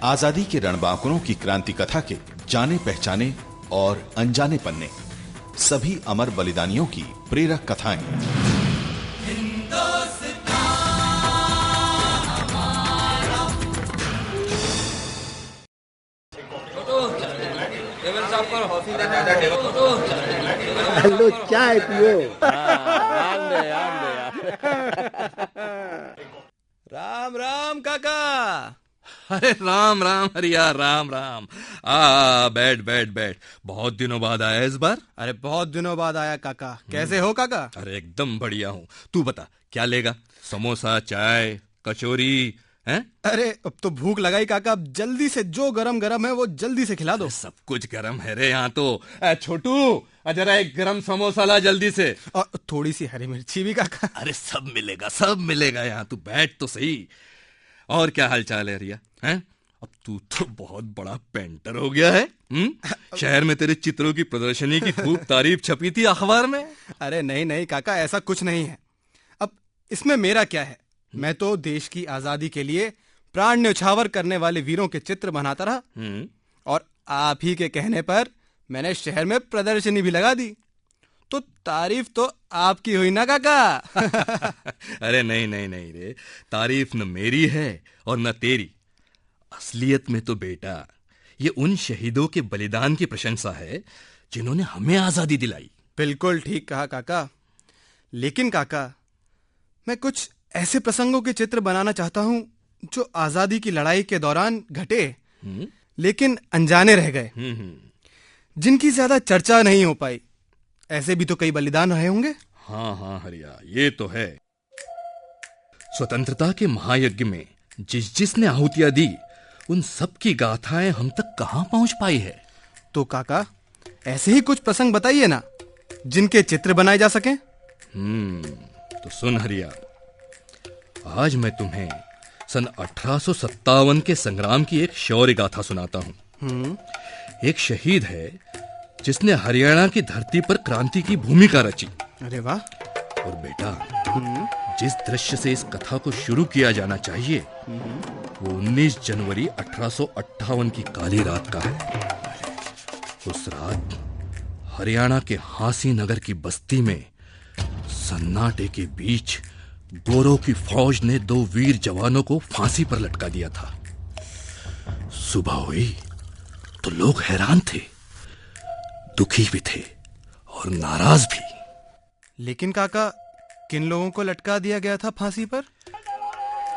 आजादी के रणबांकुरों की क्रांति कथा के जाने पहचाने और अनजाने पन्ने, सभी अमर बलिदानियों की प्रेरक कथाएं। लो चाय पियो। राम राम काका। अरे राम राम हरिया, राम राम। बैठ बैठ बैठ। बहुत दिनों बाद आया इस बार। अरे बहुत दिनों बाद आया काका। कैसे हो काका? अरे एकदम बढ़िया हूँ। तू बता क्या लेगा? समोसा, चाय, कचौरी हैं? अरे अब तो भूख लगाई काका। अब जल्दी से जो गरम गरम है वो जल्दी से खिला दो। सब कुछ गरम है रे यहाँ तो। छोटू जरा एक गरम समोसा ला जल्दी से। और थोड़ी सी हरी मिर्ची भी काका। अरे सब मिलेगा यहाँ। तू बैठ तो सही। और क्या हाल चाल है रिया? हैं? अब तू तो बहुत बड़ा पेंटर हो गया है। शहर में तेरे चित्रों की प्रदर्शनी की खूब तारीफ छपी थी अखबार में। अरे नहीं काका, ऐसा कुछ नहीं है। अब इसमें मेरा क्या है? मैं तो देश की आजादी के लिए प्राण न्यौछावर करने वाले वीरों के चित्र बनाता रहा। और आप ही के कहने पर मैंने शहर में प्रदर्शनी भी लगा दी। तो तारीफ तो आपकी हुई ना काका। अरे नहीं रे, तारीफ न मेरी है और न तेरी। असलियत में तो बेटा ये उन शहीदों के बलिदान की प्रशंसा है जिन्होंने हमें आजादी दिलाई। बिल्कुल ठीक कहा काका। लेकिन काका, मैं कुछ ऐसे प्रसंगों के चित्र बनाना चाहता हूं जो आजादी की लड़ाई के दौरान घटे लेकिन अनजाने रह गए, जिनकी ज्यादा चर्चा नहीं हो पाई। ऐसे भी तो कई बलिदान रहे होंगे। हाँ हरिया, ये तो है। स्वतंत्रता के महायज्ञ में जिसने आहुतियां दी उन सब की गाथाएं हम तक कहां पहुंच पाई है। तो काका ऐसे ही कुछ प्रसंग बताइए ना जिनके चित्र बनाए जा सकें। तो सुन हरिया, आज मैं तुम्हें सन 1857 के संग्राम की एक शौर्य गाथा सुनाता हूँ। एक शहीद है जिसने हरियाणा की धरती पर क्रांति की भूमिका रची। अरे वाह। और बेटा, जिस दृश्य से इस कथा को शुरू किया जाना चाहिए वो 19 जनवरी 1858 की काली रात का है। उस रात हरियाणा के हांसी नगर की बस्ती में सन्नाटे के बीच गोरों की फौज ने 2 वीर जवानों को फांसी पर लटका दिया था। सुबह हुई तो लोग हैरान थे, दुखी भी थे और नाराज भी। लेकिन काका, किन लोगों को लटका दिया गया था फांसी पर?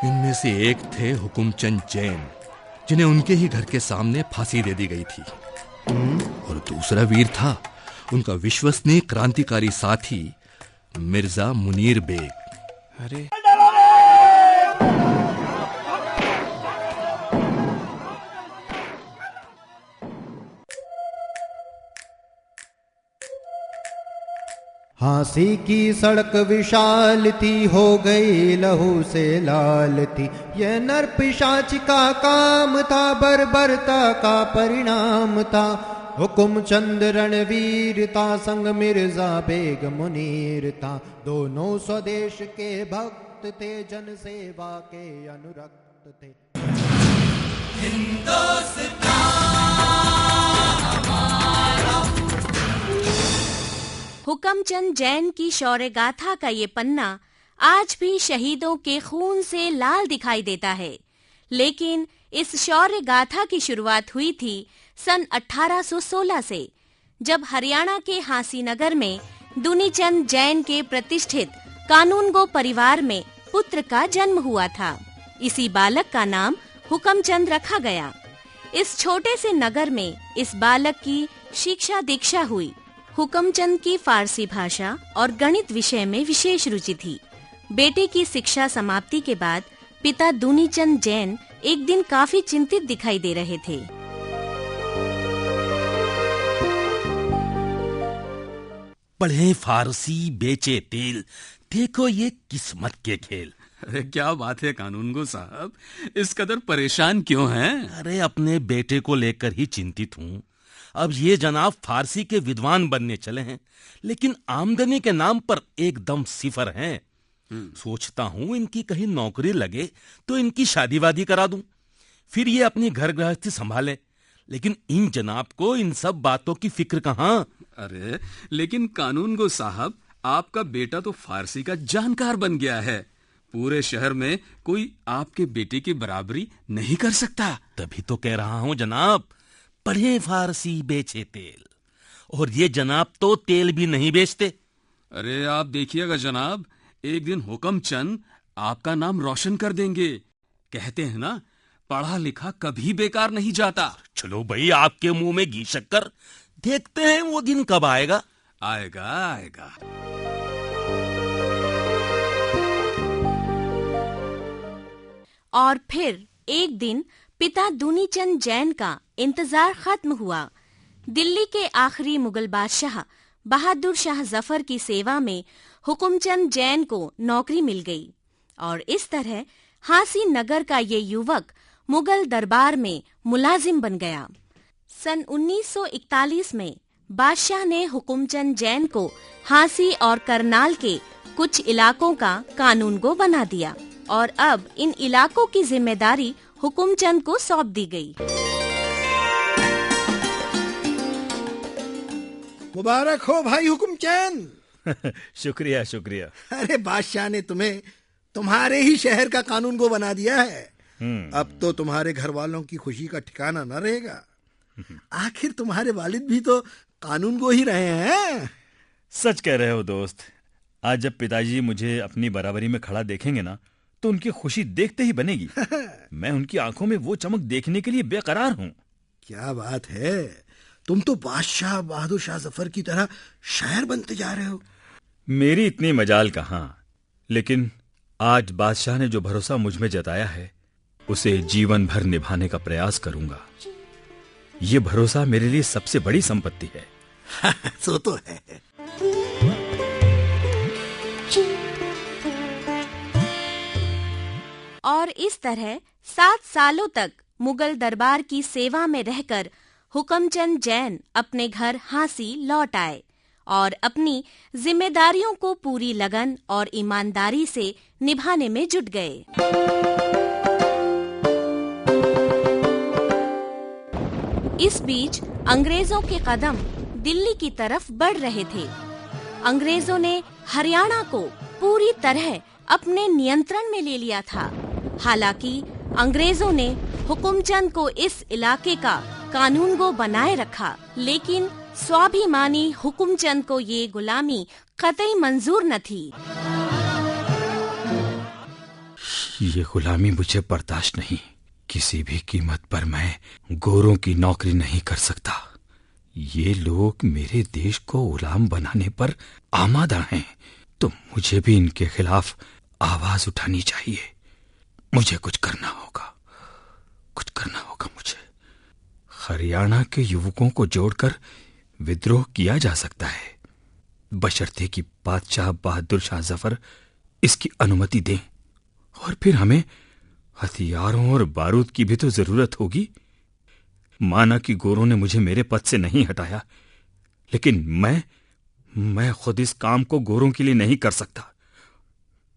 इनमें से एक थे हुकुमचंद जैन, जिन्हें उनके ही घर के सामने फांसी दे दी गई थी। और दूसरा वीर था उनका विश्वसनीय क्रांतिकारी साथी मिर्जा मुनीर बेग। अरे हांसी की सड़क विशाल थी, हो गई लहू से लाल थी। ये नर पिशाच का काम था, बर्बरता का परिणाम था। हुकुमचंद रणवीर था, संग मिर्जा बेग मुनीर था। दोनों स्वदेश के भक्त थे, जन सेवा के अनुरक्त थे। हुकुमचंद जैन की शौर्य गाथा का ये पन्ना आज भी शहीदों के खून से लाल दिखाई देता है। लेकिन इस शौर्य गाथा की शुरुआत हुई थी सन 1816 से, जब हरियाणा के हांसी नगर में दुनीचंद जैन के प्रतिष्ठित कानूनगो परिवार में पुत्र का जन्म हुआ था। इसी बालक का नाम हुकुमचंद रखा गया। इस छोटे से नगर में इस बालक की शिक्षा दीक्षा हुई। हुकुमचंद की फारसी भाषा और गणित विषय में विशेष रुचि थी। बेटे की शिक्षा समाप्ति के बाद पिता दुनीचंद जैन एक दिन काफी चिंतित दिखाई दे रहे थे। पढ़े फारसी, बेचे तेल, देखो ये किस्मत के खेल। अरे क्या बात है कानूनगो साहब, इस कदर परेशान क्यों हैं? अरे अपने बेटे को लेकर ही चिंतित हूँ। अब ये जनाब फारसी के विद्वान बनने चले हैं, लेकिन आमदनी के नाम पर एकदम सिफर हैं। सोचता हूँ इनकी कहीं नौकरी लगे तो इनकी शादी वादी करा दूं, फिर ये अपनी घर गृहस्थी संभाले। लेकिन इन जनाब को इन सब बातों की फिक्र कहां। अरे लेकिन कानूनगो साहब, आपका बेटा तो फारसी का जानकार बन गया है। पूरे शहर में कोई आपके बेटे की बराबरी नहीं कर सकता। तभी तो कह रहा हूं जनाब, पढ़े फारसी बेचे तेल। और ये जनाब तो तेल भी नहीं बेचते। अरे आप देखिएगा जनाब, एक दिन हुक्म चंद आपका नाम रोशन कर देंगे। कहते हैं ना, पढ़ा लिखा कभी बेकार नहीं जाता। चलो भाई, आपके मुंह में घी शक्कर। देखते हैं वो दिन कब आएगा। आएगा आएगा। और फिर एक दिन पिता दूनीचंद जैन का इंतजार खत्म हुआ। दिल्ली के आखिरी मुगल बादशाह बहादुर शाह जफर की सेवा में हुकुमचंद जैन को नौकरी मिल गई और इस तरह हांसी नगर का ये युवक मुगल दरबार में मुलाजिम बन गया। सन 1941 में बादशाह ने हुकुमचंद जैन को हांसी और करनाल के कुछ इलाकों का कानूनगो बना दिया और अब इन इलाकों की जिम्मेदारी हुकुमचंद को सौंप दी गई। मुबारक हो भाई हुकुमचंद। शुक्रिया शुक्रिया। अरे बादशाह ने तुम्हें तुम्हारे ही शहर का कानूनगो बना दिया है। अब तो तुम्हारे घर वालों की खुशी का ठिकाना न रहेगा। आखिर तुम्हारे वालिद भी तो कानूनगो ही रहे हैं। सच कह रहे हो दोस्त। आज जब पिताजी मुझे अपनी बराबरी में खड़ा देखेंगे ना, तो उनकी खुशी देखते ही बनेगी। मैं उनकी आंखों में वो चमक देखने के लिए बेकरार हूँ। क्या बात है, तुम तो बादशाह बहादुर शाह जफर की तरह शायर बनते जा रहे हो। मेरी इतनी मजाल कहाँ, लेकिन आज बादशाह ने जो भरोसा मुझ में जताया है, उसे जीवन भर निभाने का प्रयास करूंगा। ये भरोसा मेरे लिए सबसे बड़ी संपत्ति है। सो तो है। और इस तरह 7 सालों तक मुगल दरबार की सेवा में रहकर हुकुमचंद जैन अपने घर हांसी लौट आए और अपनी जिम्मेदारियों को पूरी लगन और ईमानदारी से निभाने में जुट गए। इस बीच अंग्रेजों के कदम दिल्ली की तरफ बढ़ रहे थे। अंग्रेजों ने हरियाणा को पूरी तरह अपने नियंत्रण में ले लिया था। हालांकि अंग्रेजों ने हुकुमचंद को इस इलाके का कानूनगो बनाए रखा, लेकिन स्वाभिमानी हुकुमचंद को ये गुलामी कतई मंजूर न थी। ये गुलामी मुझे बर्दाश्त नहीं। किसी भी कीमत पर मैं गोरों की नौकरी नहीं कर सकता। ये लोग मेरे देश को गुलाम बनाने पर आमादा हैं, तो मुझे भी इनके खिलाफ आवाज उठानी चाहिए। मुझे कुछ करना होगा मुझे। हरियाणा के युवकों को जोड़कर विद्रोह किया जा सकता है, बशर्ते कि बादशाह बहादुर शाह जफर इसकी अनुमति दें। और फिर हमें हथियारों और बारूद की भी तो जरूरत होगी। माना कि गोरों ने मुझे मेरे पद से नहीं हटाया, लेकिन मैं खुद इस काम को गोरों के लिए नहीं कर सकता।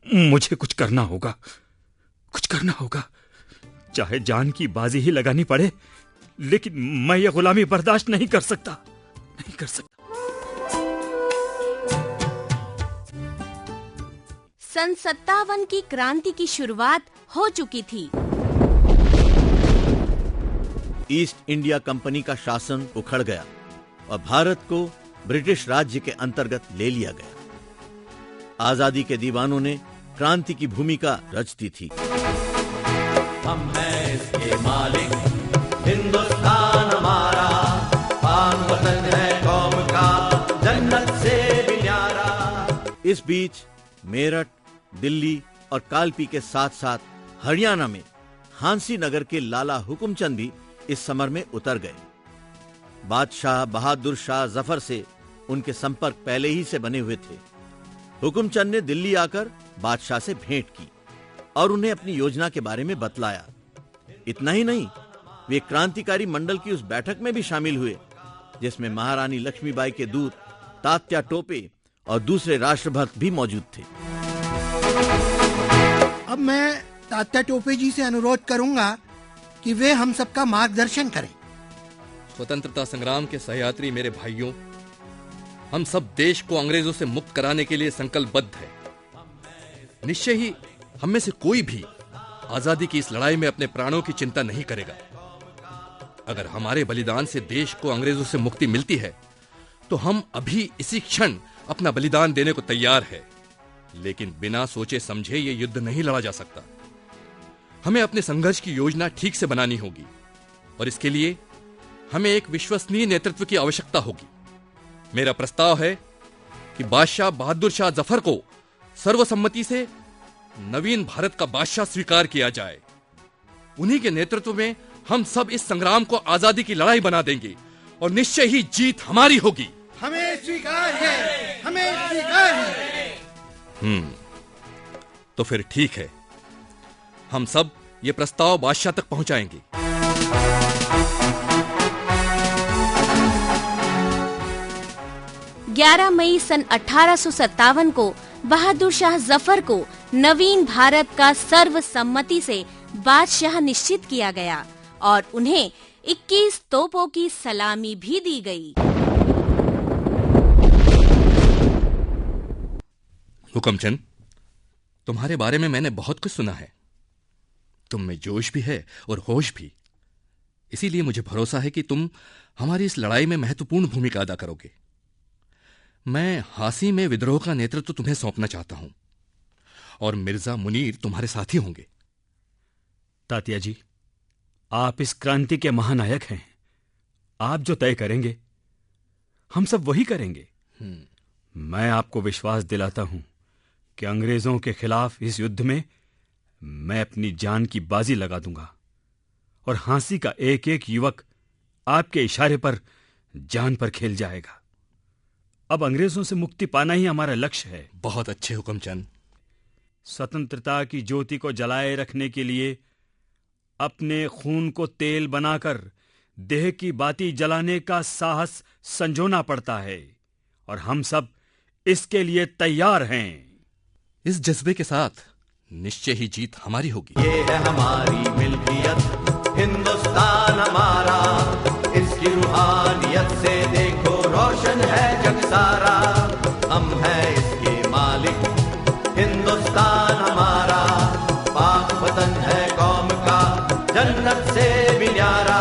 मुझे कुछ करना होगा, चाहे जान की बाजी ही लगानी पड़े, लेकिन मैं ये गुलामी बर्दाश्त नहीं कर सकता। सन 57 की क्रांति की शुरुआत हो चुकी थी। ईस्ट इंडिया कंपनी का शासन उखड़ गया और भारत को ब्रिटिश राज्य के अंतर्गत ले लिया गया। आजादी के दीवानों ने क्रांति की भूमिका रचती थी। हम हैं इसके मालिक, हिंदुस्तान हमारा, पाक वतन है कौम का, जन्नत से भी न्यारा। इस बीच मेरठ, दिल्ली और कालपी के साथ साथ हरियाणा में हांसी नगर के लाला हुकुमचंद भी इस समर में उतर गए। बादशाह बहादुर शाह जफर से उनके संपर्क पहले ही से बने हुए थे। हुकुमचंद ने दिल्ली आकर बादशाह से भेंट की और उन्हें अपनी योजना के बारे में बतलाया। इतना ही नहीं, वे क्रांतिकारी मंडल की उस बैठक में भी शामिल हुए जिसमें महारानी लक्ष्मीबाई के दूत तात्या टोपे और दूसरे राष्ट्रभक्त भी मौजूद थे। अब मैं तात्या टोपे जी से अनुरोध करूंगा कि वे हम सबका मार्गदर्शन करें। स्वतंत्रता संग्राम के सहयात्री मेरे भाइयों, हम सब देश को अंग्रेजों से मुक्त कराने के लिए संकल्पबद्ध है। निश्चय ही हम में से कोई भी आजादी की इस लड़ाई में अपने प्राणों की चिंता नहीं करेगा। अगर हमारे बलिदान से देश को अंग्रेजों से मुक्ति मिलती है तो हम अभी इसी क्षण अपना बलिदान देने को तैयार है। लेकिन बिना सोचे समझे ये युद्ध नहीं लड़ा जा सकता। हमें अपने संघर्ष की योजना ठीक से बनानी होगी और इसके लिए हमें एक विश्वसनीय नेतृत्व की आवश्यकता होगी। मेरा प्रस्ताव है कि बादशाह बहादुर शाह जफर को सर्वसम्मति से नवीन भारत का बादशाह स्वीकार किया जाए। उन्हीं के नेतृत्व में हम सब इस संग्राम को आजादी की लड़ाई बना देंगे और निश्चय ही जीत हमारी होगी। हमें स्वीकार है, हमें स्वीकार है। तो फिर ठीक है, हम सब ये प्रस्ताव बादशाह तक पहुंचाएंगे। 11 मई सन 1857 को बहादुर शाह जफर को नवीन भारत का सर्वसम्मति से बादशाह निश्चित किया गया और उन्हें 21 तोपों की सलामी भी दी गई। हुकमचंद, तुम्हारे बारे में मैंने बहुत कुछ सुना है। तुम में जोश भी है और होश भी। इसीलिए मुझे भरोसा है कि तुम हमारी इस लड़ाई में महत्वपूर्ण भूमिका अदा करोगे। मैं हासी में विद्रोह का नेतृत्व तुम्हें सौंपना चाहता हूं और मिर्जा मुनीर तुम्हारे साथी होंगे। तात्या जी, आप इस क्रांति के महानायक हैं। आप जो तय करेंगे हम सब वही करेंगे। मैं आपको विश्वास दिलाता हूं कि अंग्रेजों के खिलाफ इस युद्ध में मैं अपनी जान की बाजी लगा दूंगा और हांसी का एक एक युवक आपके इशारे पर जान पर खेल जाएगा। अब अंग्रेजों से मुक्ति पाना ही हमारा लक्ष्य है। बहुत अच्छे हुकमचंद। स्वतंत्रता की ज्योति को जलाए रखने के लिए अपने खून को तेल बनाकर देह की बाती जलाने का साहस संजोना पड़ता है और हम सब इसके लिए तैयार हैं। इस जज्बे के साथ निश्चय ही जीत हमारी होगी। ये है हमारी मिल्कियत, हिंदुस्तान हमारा, इसकी रूहानियत से देखो रोशन है जग सारा। हम हैं इसके मालिक, हिंदुस्तान हमारा, पाक वतन है कौम का, जन्नत से भी न्यारा।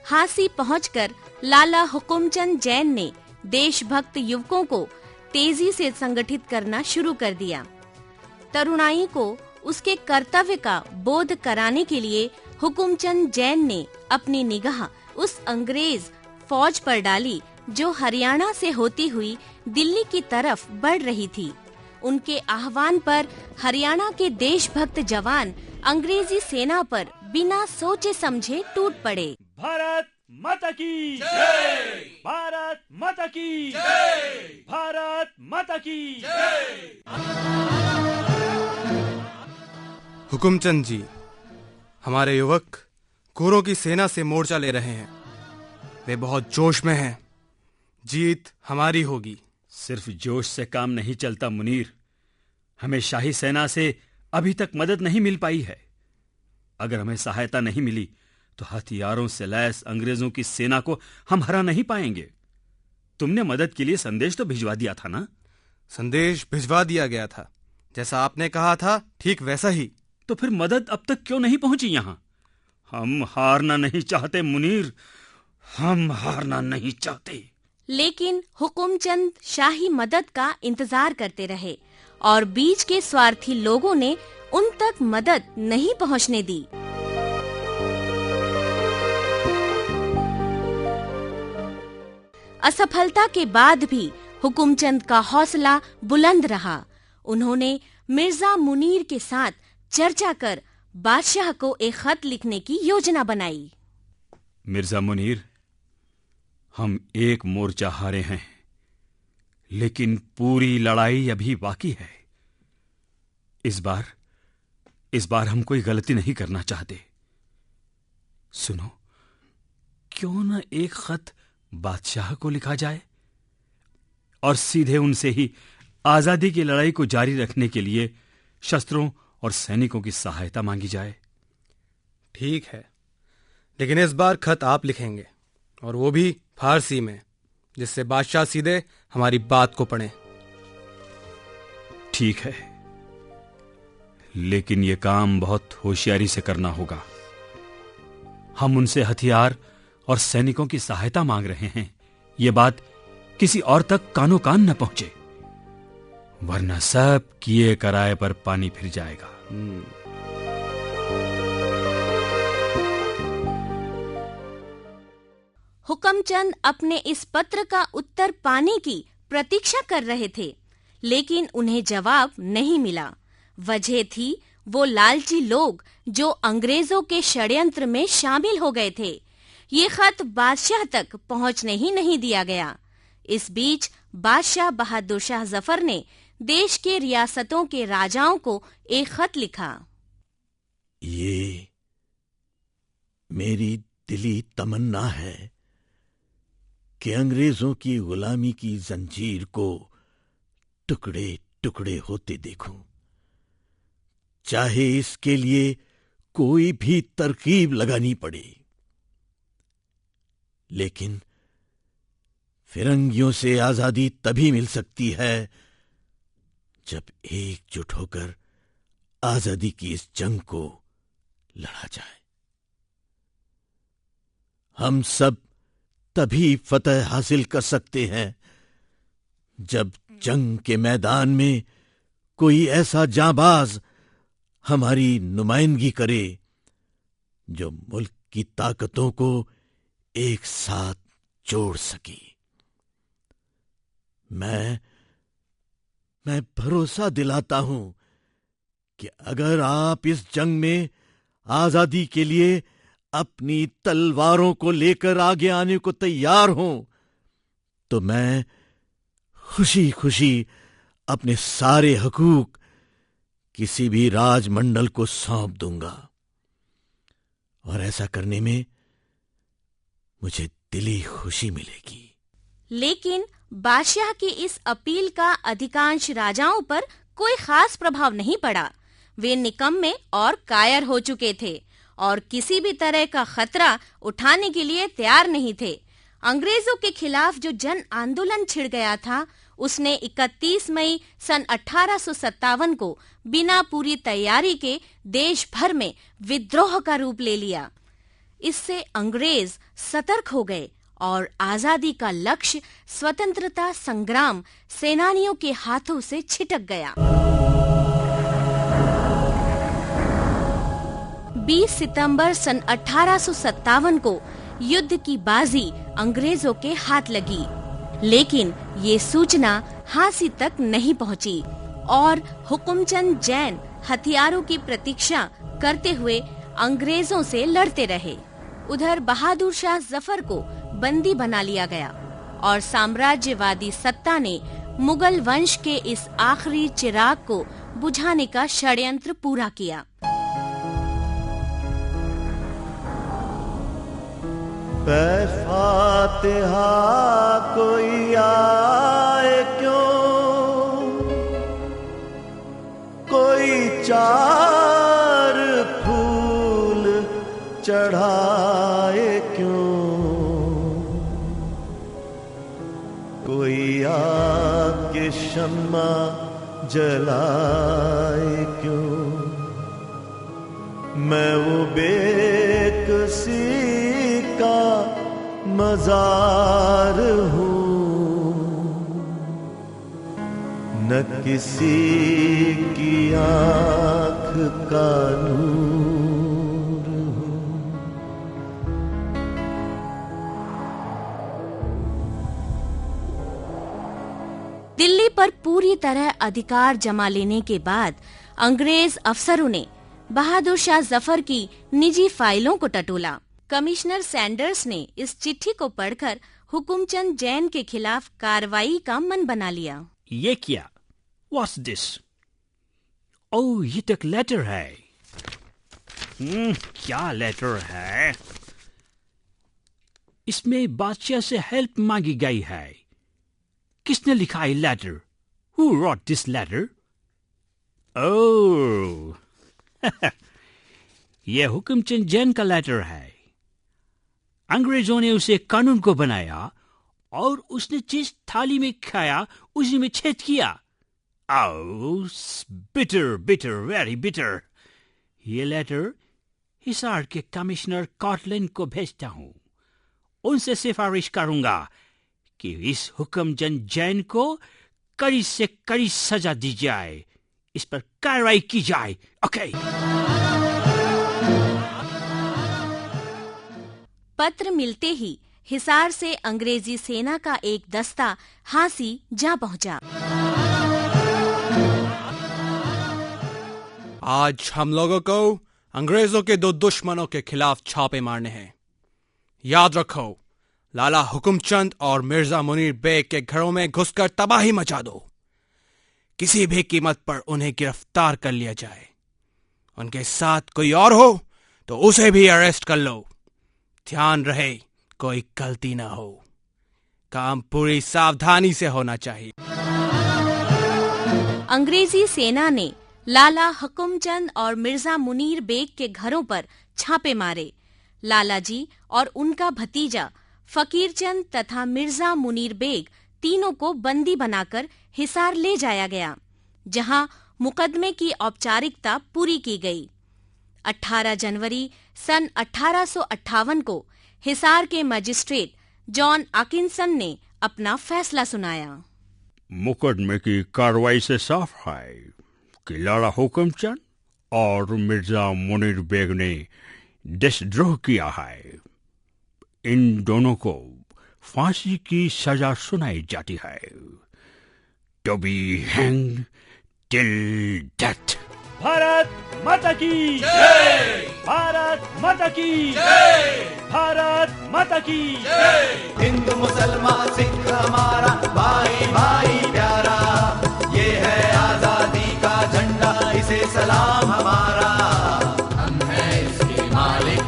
हांसी पहुंचकर लाला हुकुमचंद जैन ने देशभक्त युवकों को तेजी से संगठित करना शुरू कर दिया। तरुणाई को उसके कर्तव्य का बोध कराने के लिए हुकुमचंद जैन ने अपनी निगाह उस अंग्रेज फौज पर डाली जो हरियाणा से होती हुई दिल्ली की तरफ बढ़ रही थी। उनके आह्वान पर हरियाणा के देशभक्त जवान अंग्रेजी सेना पर बिना सोचे समझे टूट पड़े। भारत माता की जय! भारत माता की जय! भारत माता की जय! हुकुमचंद जी, हमारे युवक गोरों की सेना से मोर्चा ले रहे हैं। वे बहुत जोश में हैं। जीत हमारी होगी। सिर्फ जोश से काम नहीं चलता मुनीर। हमें शाही सेना से अभी तक मदद नहीं मिल पाई है। अगर हमें सहायता नहीं मिली तो हथियारों से लैस अंग्रेजों की सेना को हम हरा नहीं पाएंगे। तुमने मदद के लिए संदेश तो भिजवा दिया था ना? संदेश भिजवा दिया गया था, जैसा आपने कहा था ठीक वैसा ही। तो फिर मदद अब तक क्यों नहीं पहुंची यहां? हम हारना नहीं चाहते मुनीर, हम हारना नहीं चाहते। लेकिन हुकुमचंद शाही मदद का इंतजार करते रहे और बीच के स्वार्थी लोगों ने उन तक मदद नहीं पहुंचने दी। असफलता के बाद भी हुकुमचंद का हौसला बुलंद रहा। उन्होंने मिर्जा मुनीर के साथ चर्चा कर बादशाह को एक खत लिखने की योजना बनाई। मिर्जा मुनीर, हम एक मोर्चा हारे हैं, लेकिन पूरी लड़ाई अभी बाकी है। इस बार हम कोई गलती नहीं करना चाहते। सुनो, क्यों न एक खत बादशाह को लिखा जाए और सीधे उनसे ही आजादी की लड़ाई को जारी रखने के लिए शस्त्रों और सैनिकों की सहायता मांगी जाए। ठीक है, लेकिन इस बार खत आप लिखेंगे, और वो भी फारसी में, जिससे बादशाह सीधे हमारी बात को पढ़े। ठीक है, लेकिन यह काम बहुत होशियारी से करना होगा। हम उनसे हथियार और सैनिकों की सहायता मांग रहे हैं। यह बात किसी और तक कानो कान न पहुंचे, वरना सब किए कराए पर पानी फिर जाएगा। हुकमचंद अपने इस पत्र का उत्तर पाने की प्रतीक्षा कर रहे थे, लेकिन उन्हें जवाब नहीं मिला। वजह थी वो लालची लोग जो अंग्रेजों के षड्यंत्र में शामिल हो गए थे। ये खत बादशाह तक पहुंचने ही नहीं दिया गया। इस बीच बादशाह बहादुर शाह जफर ने देश के रियासतों के राजाओं को एक खत लिखा। ये मेरी दिली तमन्ना है कि अंग्रेजों की गुलामी की जंजीर को टुकड़े टुकड़े होते देखूं, चाहे इसके लिए कोई भी तरकीब लगानी पड़े। लेकिन फिरंगियों से आजादी तभी मिल सकती है जब एकजुट होकर आजादी की इस जंग को लड़ा जाए। हम सब तभी फतह हासिल कर सकते हैं जब जंग के मैदान में कोई ऐसा जांबाज हमारी नुमाइंदगी करे जो मुल्क की ताकतों को एक साथ जोड़ सके। मैं भरोसा दिलाता हूं कि अगर आप इस जंग में आजादी के लिए अपनी तलवारों को लेकर आगे आने को तैयार हों, तो मैं खुशी खुशी अपने सारे हकूक किसी भी राजमंडल को सौंप दूंगा, और ऐसा करने में मुझे दिली खुशी मिलेगी। लेकिन बादशाह की इस अपील का अधिकांश राजाओं पर कोई खास प्रभाव नहीं पड़ा। वे निकम्मे और कायर हो चुके थे और किसी भी तरह का खतरा उठाने के लिए तैयार नहीं थे। अंग्रेजों के खिलाफ जो जन आंदोलन छिड़ गया था, उसने 31 मई सन 1857 को बिना पूरी तैयारी के देश भर में विद्रोह का रूप ले लिया। इससे अंग्रेज सतर्क हो गए और आजादी का लक्ष्य स्वतंत्रता संग्राम सेनानियों के हाथों से छिटक गया। 20 सितंबर सन 1857 को युद्ध की बाजी अंग्रेजों के हाथ लगी, लेकिन ये सूचना हांसी तक नहीं पहुंची और हुकुमचंद जैन हथियारों की प्रतीक्षा करते हुए अंग्रेजों से लड़ते रहे। उधर बहादुर शाह जफर को बंदी बना लिया गया और साम्राज्यवादी सत्ता ने मुगल वंश के इस आखिरी चिराग को बुझाने का षड्यंत्र पूरा किया। फातिहा कोई आए क्यों, कोई चार फूल चढ़ाए क्यों, कोई आग के शम्मा जलाए क्यों। मैं वो बेकसी का मजार हूँ, न किसी की आँख का नूर हूँ। दिल्ली पर पूरी तरह अधिकार जमा लेने के बाद अंग्रेज अफसरों ने बहादुर शाह जफर की निजी फाइलों को टटोला। कमिश्नर सैंडर्स ने इस चिट्ठी को पढ़कर हुकुमचंद जैन के खिलाफ कार्रवाई का मन बना लिया। ये क्या? What's this? ओह, ये तो एक लेटर है। क्या लेटर है? इसमें बादशाह से हेल्प मांगी गई है। किसने लिखा है letter? Who wrote this letter? Oh, ये हुकुमचंद जैन का लेटर है। अंग्रेजों ने उसे कानून को बनाया और उसने जिस थाली में खाया उसी में छेद किया। Oh, bitter, bitter, very bitter. ये लेटर हिसार के कमिश्नर कॉटलैंड को भेजता हूं। उनसे सिफारिश करूंगा कि इस हुकुमचंद जैन को कड़ी से कड़ी सजा दी जाए, इस पर कार्रवाई की जाए। ओके। पत्र मिलते ही हिसार से अंग्रेजी सेना का एक दस्ता हांसी जा पहुंचा। आज हम लोगों को अंग्रेजों के दो दुश्मनों के खिलाफ छापे मारने हैं। याद रखो, लाला हुकुमचंद और मिर्जा मुनीर बेग के घरों में घुसकर तबाही मचा दो। किसी भी कीमत पर उन्हें गिरफ्तार कर लिया जाए। उनके साथ कोई और हो तो उसे भी अरेस्ट कर लो। ध्यान रहे कोई गलती ना हो। काम पूरी सावधानी से होना चाहिए। अंग्रेजी सेना ने लाला हुकुमचंद और मिर्जा मुनीर बेग के घरों पर छापे मारे। लाला जी और उनका भतीजा फकीरचंद तथा मिर्जा मुनीर बेग तीनों को बंदी बनाकर हिसार ले जाया गया, जहां मुकदमे की औपचारिकता पूरी की गई। 18 जनवरी सन 1858 को हिसार के मजिस्ट्रेट जॉन आकिंसन ने अपना फैसला सुनाया। मुकदमे की कार्रवाई से साफ है कि लाला हुकुमचंद और मिर्जा मुनीर बेग ने देशद्रोह किया है। इन दोनों को फांसी की सजा सुनाई जाती है। To be hanged till death. Bharat माता की जय! भारत माता की जय! भारत माता की जय! हिंदू मुसलमान सिख हमारा भाई भाई प्यारा, ये है आजादी का झंडा, इसे सलाम हमारा। हम हैं इसके मालिक,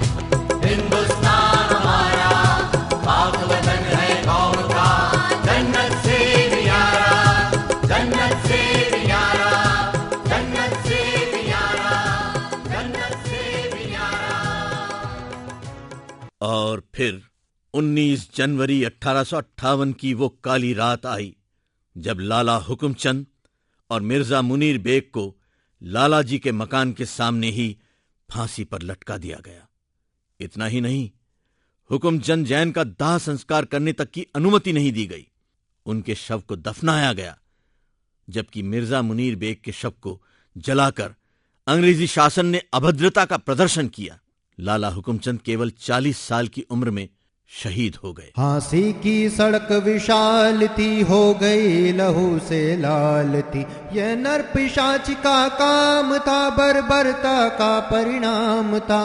हिंदुस्तान हमारा, पाक वतन है कौम का, जन्नत से भी यारा, जन्नत से भी यारा, जन्नत से भी यारा, जन्नत से भी यारा। और फिर 19 जनवरी 1858 की वो काली रात आई जब लाला हुकुमचंद और मिर्जा मुनीर बेग को लाला जी के मकान के सामने ही फांसी पर लटका दिया गया। इतना ही नहीं, हुकुमचंद जैन का दाह संस्कार करने तक की अनुमति नहीं दी गई। उनके शव को दफनाया गया, जबकि मिर्जा मुनीर बेग के शव को जलाकर अंग्रेजी शासन ने अभद्रता का प्रदर्शन किया। लाला हुकुमचंद केवल 40 साल की उम्र में शहीद हो गए। फांसी की सड़क विशाल थी, हो गई लहू से लाल थी। यह नर पिशाच का काम था, बर्बरता का परिणाम था।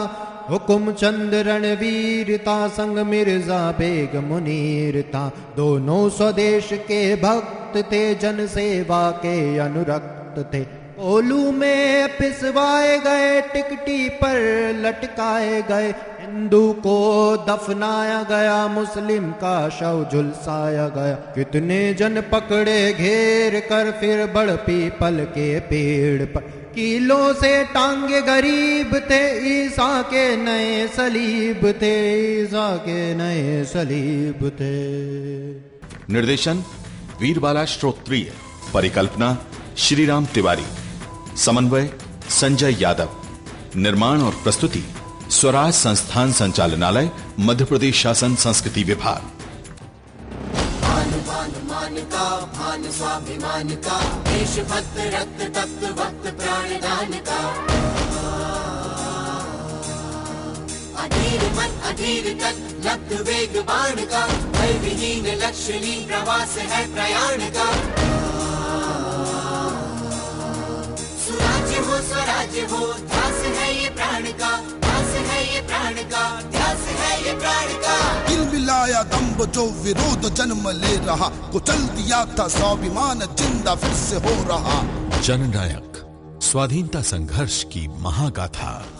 हुकुमचंद रणवीर था, संग मिर्जा बेग मुनीर था। दोनों स्वदेश के भक्त थे, जन सेवा के अनुरक्त थे। ओलू में पिसवाए गए, टिकटी पर लटकाए गए। हिंदू को दफनाया गया, मुस्लिम का शव झुलसाया गया। कितने जन पकड़े घेर कर, फिर बड़ पीपल के पेड़ पर कीलों से टांगे गरीब थे। ईसा के नए सलीब थे, ईसा के नए सलीब थे। निर्देशन वीरबाला श्रोत्रिय, परिकल्पना श्रीराम तिवारी, समन्वय संजय यादव, निर्माण और प्रस्तुति स्वराज संस्थान संचालनालय, मध्य प्रदेश शासन संस्कृति विभाग। मान का भान स्वाभिमान का, देशभक्त रक्त तत्व भक्त प्राणदान का। अधीर मन अधीर तक लब्ध वेग बाण का, भय विहीन लक्ष्यहीन प्रवास है प्रयाण का। सुराज्य हो स्वराज्य हो, ध्यास है ये प्राण का, ध्यास है ये प्राण का, ध्यास है ये प्राण का। दिल मिलाया दम्भ जो विरोध जन्म ले रहा, कुचल दिया था स्वाभिमान जिंदा फिर से हो रहा। जननायक स्वाधीनता संघर्ष की महागाथा।